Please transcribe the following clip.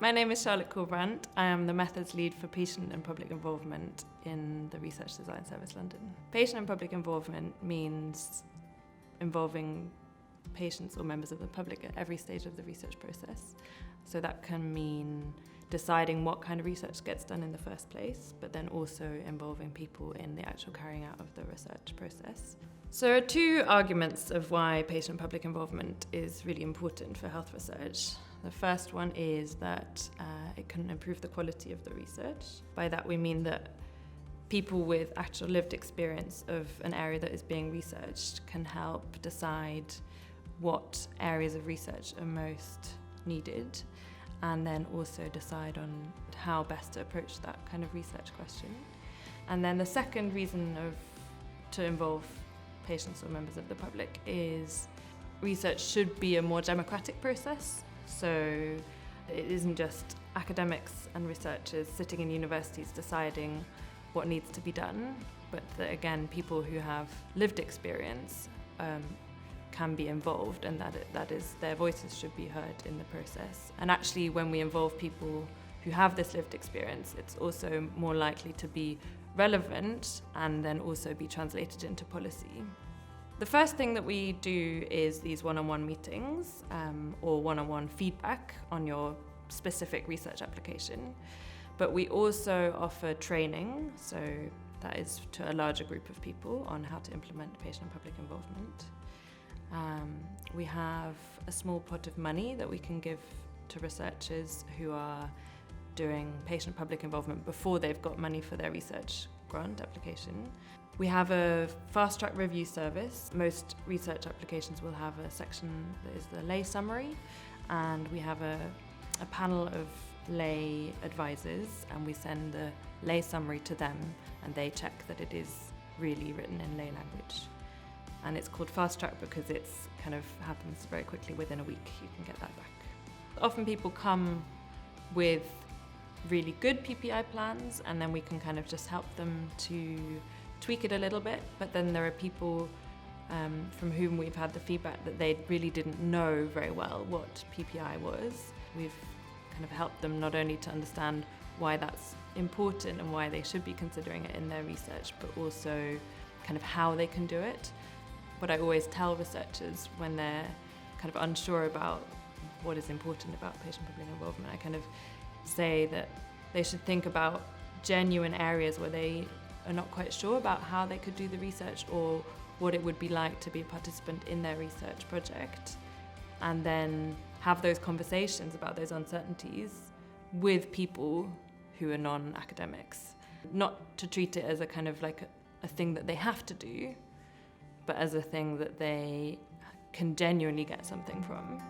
My name is Charlotte Kühlbrandt. I am the methods lead for patient and public involvement in the Research Design Service London. Patient and public involvement means involving patients or members of the public at every stage of the research process. So that can mean deciding what kind of research gets done in the first place, but then also involving people in the actual carrying out of the research process. So there are two arguments of why patient and public involvement is really important for health research. The first one is that it can improve the quality of the research. By that we mean that people with actual lived experience of an area that is being researched can help decide what areas of research are most needed, and then also decide on how best to approach that kind of research question. And then the second reason to involve patients or members of the public is research should be a more democratic process. So it isn't just academics and researchers sitting in universities deciding what needs to be done, but that again people who have lived experience can be involved, and that is their voices should be heard in the process. And actually when we involve people who have this lived experience, it's also more likely to be relevant and then also be translated into policy. The first thing that we do is these one-on-one meetings or one-on-one feedback on your specific research application. But we also offer training, so that is to a larger group of people on how to implement patient and public involvement. We have a small pot of money that we can give to researchers who are doing patient public involvement before they've got money for their research grant application. We have a fast-track review service. Most research applications will have a section that is the lay summary, and we have a panel of lay advisors, and we send the lay summary to them, and they check that it is really written in lay language. And it's called fast-track because it's kind of happens very quickly. Within a week you can get that back. Often people come with really good PPI plans, and then we can kind of just help them to tweak it a little bit, but then there are people from whom we've had the feedback that they really didn't know very well what PPI was. We've kind of helped them not only to understand why that's important and why they should be considering it in their research, but also kind of how they can do it. What I always tell researchers when they're kind of unsure about what is important about patient-public involvement, I kind of say that they should think about genuine areas where they are not quite sure about how they could do the research or what it would be like to be a participant in their research project, and then have those conversations about those uncertainties with people who are non-academics. Not to treat it as a kind of like a thing that they have to do, but as a thing that they can genuinely get something from.